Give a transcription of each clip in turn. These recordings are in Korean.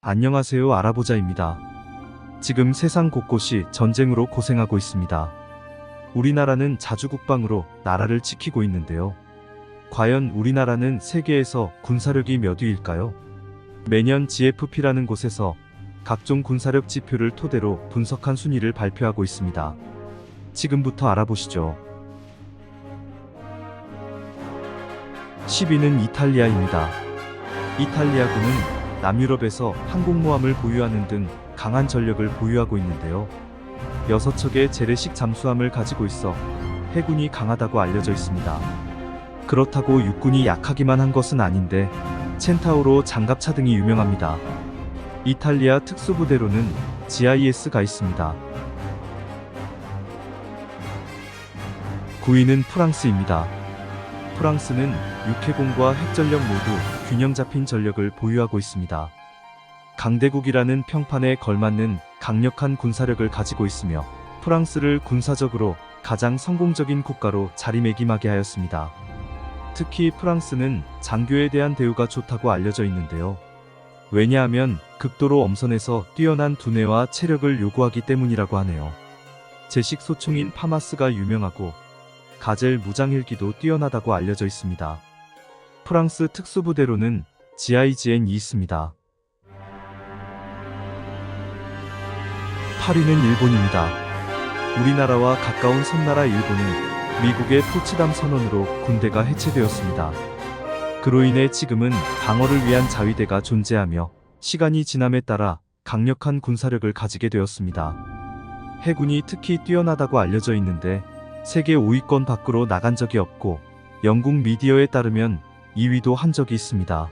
안녕하세요. 알아보자입니다. 지금 세상 곳곳이 전쟁으로 고생하고 있습니다. 우리나라는 자주국방으로 나라를 지키고 있는데요. 과연 우리나라는 세계에서 군사력이 몇 위일까요? 매년 GFP라는 곳에서 각종 군사력 지표를 토대로 분석한 순위를 발표하고 있습니다. 지금부터 알아보시죠. 10위는 이탈리아입니다. 이탈리아군은 남유럽에서 항공모함을 보유하는 등 강한 전력을 보유하고 있는데요. 6척의 재래식 잠수함을 가지고 있어 해군이 강하다고 알려져 있습니다. 그렇다고 육군이 약하기만 한 것은 아닌데 첸타우로 장갑차 등이 유명합니다. 이탈리아 특수부대로는 GIS가 있습니다. 9위는 프랑스입니다. 프랑스는 육해공과 핵전력 모두 균형 잡힌 전력을 보유하고 있습니다. 강대국이라는 평판에 걸맞는 강력한 군사력을 가지고 있으며 프랑스를 군사적으로 가장 성공적인 국가로 자리매김하게 하였습니다. 특히 프랑스는 장교에 대한 대우가 좋다고 알려져 있는데요. 왜냐하면 극도로 엄선해서 뛰어난 두뇌와 체력을 요구하기 때문이라고 하네요. 제식 소총인 파마스가 유명하고 가젤 무장헬기도 뛰어나다고 알려져 있습니다. 프랑스 특수부대로는 GIGN이 있습니다. 8위는 일본입니다. 우리나라와 가까운 섬나라 일본은 미국의 포츠담 선언으로 군대가 해체되었습니다. 그로 인해 지금은 방어를 위한 자위대가 존재하며 시간이 지남에 따라 강력한 군사력을 가지게 되었습니다. 해군이 특히 뛰어나다고 알려져 있는데 세계 5위권 밖으로 나간 적이 없고 영국 미디어에 따르면 2위도 한 적이 있습니다.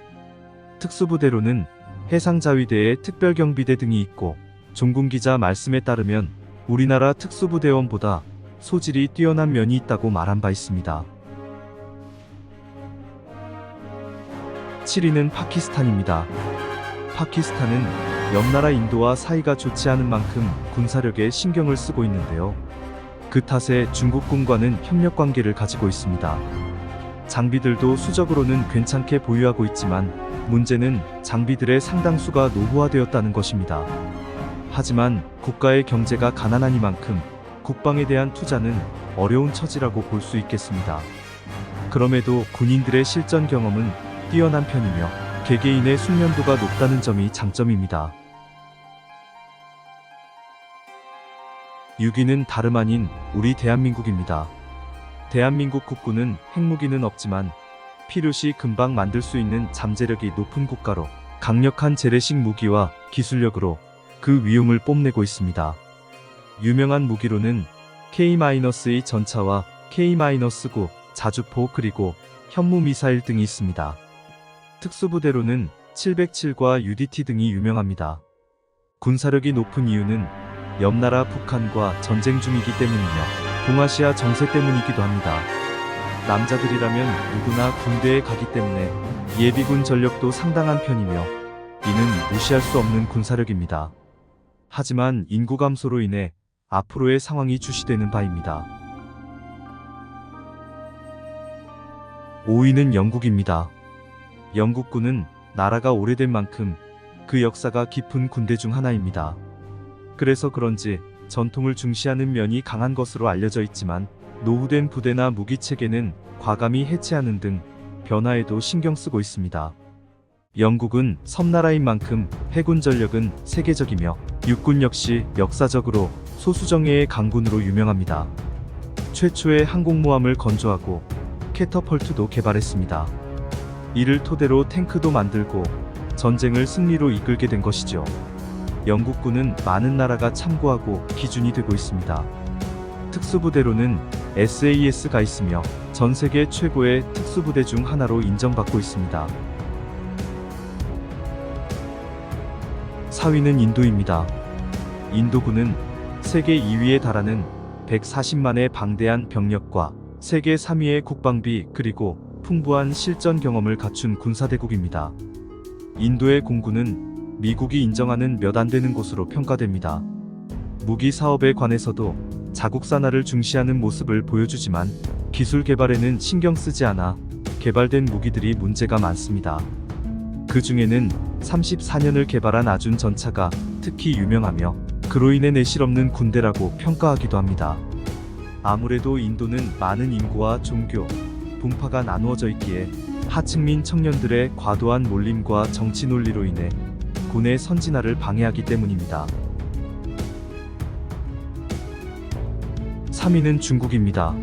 특수부대로는 해상자위대에 특별경비대 등이 있고 종군 기자 말씀에 따르면 우리나라 특수부대원보다 소질이 뛰어난 면이 있다고 말한 바 있습니다. 7위는 파키스탄입니다. 파키스탄은 옆나라 인도와 사이가 좋지 않은 만큼 군사력에 신경을 쓰고 있는데요. 그 탓에 중국군과는 협력관계를 가지고 있습니다. 장비들도 수적으로는 괜찮게 보유하고 있지만 문제는 장비들의 상당수가 노후화되었다는 것입니다. 하지만 국가의 경제가 가난하니만큼 국방에 대한 투자는 어려운 처지라고 볼 수 있겠습니다. 그럼에도 군인들의 실전 경험은 뛰어난 편이며 개개인의 숙련도가 높다는 점이 장점입니다. 6위는 다름 아닌 우리 대한민국입니다. 대한민국 국군은 핵무기는 없지만 필요시 금방 만들 수 있는 잠재력이 높은 국가로 강력한 재래식 무기와 기술력으로 그 위용을 뽐내고 있습니다. 유명한 무기로는 K-2 전차와 K-9 자주포 그리고 현무미사일 등이 있습니다. 특수부대로는 707과 UDT 등이 유명합니다. 군사력이 높은 이유는 옆나라 북한과 전쟁 중이기 때문이며 동아시아 정세 때문이기도 합니다. 남자들이라면 누구나 군대에 가기 때문에 예비군 전력도 상당한 편이며 이는 무시할 수 없는 군사력입니다. 하지만 인구 감소로 인해 앞으로의 상황이 주시되는 바입니다. 5위는 영국입니다. 영국군은 나라가 오래된 만큼 그 역사가 깊은 군대 중 하나입니다. 그래서 그런지 전통을 중시하는 면이 강한 것으로 알려져 있지만 노후된 부대나 무기체계는 과감히 해체하는 등 변화에도 신경 쓰고 있습니다. 영국은 섬나라인 만큼 해군 전력은 세계적이며 육군 역시 역사적으로 소수정예의 강군으로 유명합니다. 최초의 항공모함을 건조하고 캐터펄트도 개발했습니다. 이를 토대로 탱크도 만들고 전쟁을 승리로 이끌게 된 것이죠. 영국군은 많은 나라가 참고하고 기준이 되고 있습니다. 특수부대로는 SAS가 있으며 전 세계 최고의 특수부대 중 하나로 인정받고 있습니다. 4위는 인도입니다. 인도군은 세계 2위에 달하는 140만의 방대한 병력과 세계 3위의 국방비 그리고 풍부한 실전 경험을 갖춘 군사대국입니다. 인도의 공군은 미국이 인정하는 몇 안 되는 곳으로 평가됩니다. 무기 사업에 관해서도 자국 산하를 중시하는 모습을 보여주지만 기술 개발에는 신경 쓰지 않아 개발된 무기들이 문제가 많습니다. 그 중에는 34년을 개발한 아준 전차가 특히 유명하며 그로 인해 내실 없는 군대라고 평가하기도 합니다. 아무래도 인도는 많은 인구와 종교, 분파가 나누어져 있기에 하층민 청년들의 과도한 몰림과 정치 논리로 인해 군의 선진화를 방해하기 때문입니다. 3위는 중국입니다.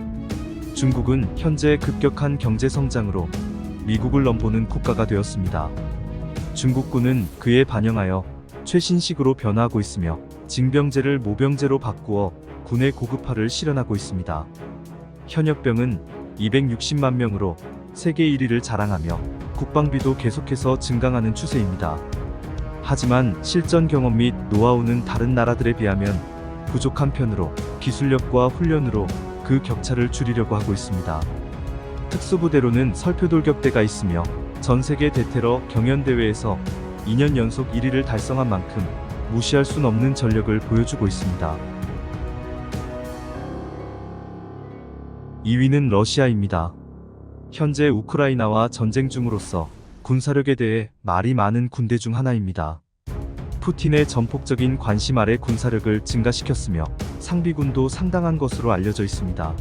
중국은 현재 급격한 경제 성장으로 미국을 넘보는 국가가 되었습니다. 중국군은 그에 반영하여 최신식으로 변화하고 있으며 징병제를 모병제로 바꾸어 군의 고급화를 실현하고 있습니다. 현역병은 260만 명으로 세계 1위를 자랑하며 국방비도 계속해서 증강하는 추세입니다. 하지만 실전 경험 및 노하우는 다른 나라들에 비하면 부족한 편으로 기술력과 훈련으로 그 격차를 줄이려고 하고 있습니다. 특수부대로는 설표돌격대가 있으며 전세계 대테러 경연대회에서 2년 연속 1위를 달성한 만큼 무시할 순 없는 전력을 보여주고 있습니다. 2위는 러시아입니다. 현재 우크라이나와 전쟁 중으로서 군사력에 대해 말이 많은 군대 중 하나입니다. 푸틴의 전폭적인 관심 아래 군사력을 증가시켰으며 상비군도 상당한 것으로 알려져 있습니다.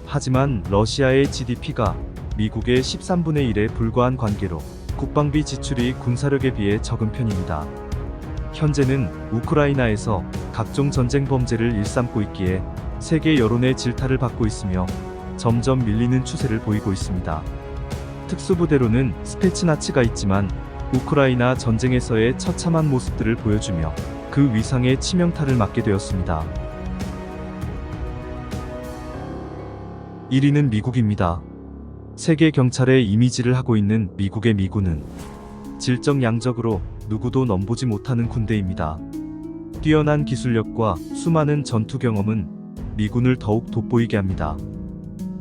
하지만 러시아의 GDP가 미국의 13분의 1에 불과한 관계로 국방비 지출이 군사력에 비해 적은 편입니다. 현재는 우크라이나에서 각종 전쟁 범죄를 일삼고 있기에 세계 여론의 질타를 받고 있으며 점점 밀리는 추세를 보이고 있습니다. 특수부대로는 스페츠나츠가 있지만 우크라이나 전쟁에서의 처참한 모습들을 보여주며 그 위상에 치명타를 맞게 되었습니다. 1위는 미국입니다. 세계 경찰의 이미지를 하고 있는 미국의 미군은 질적양적으로 누구도 넘보지 못하는 군대입니다. 뛰어난 기술력과 수많은 전투 경험은 미군을 더욱 돋보이게 합니다.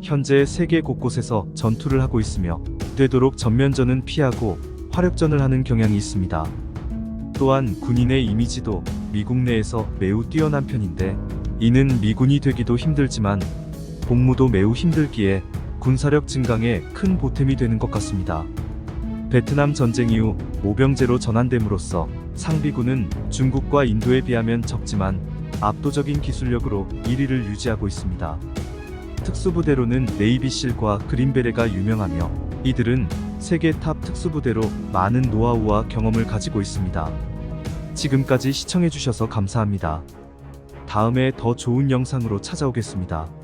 현재 세계 곳곳에서 전투를 하고 있으며 되도록 전면전은 피하고 화력전을 하는 경향이 있습니다. 또한 군인의 이미지도 미국 내에서 매우 뛰어난 편인데 이는 미군이 되기도 힘들지만 복무도 매우 힘들기에 군사력 증강에 큰 보탬이 되는 것 같습니다. 베트남 전쟁 이후 모병제로 전환됨으로써 상비군은 중국과 인도에 비하면 적지만 압도적인 기술력으로 1위를 유지하고 있습니다. 특수부대로는 네이비실과 그린베레가 유명하며 이들은 세계 탑 특수부대로 많은 노하우와 경험을 가지고 있습니다. 지금까지 시청해주셔서 감사합니다. 다음에 더 좋은 영상으로 찾아오겠습니다.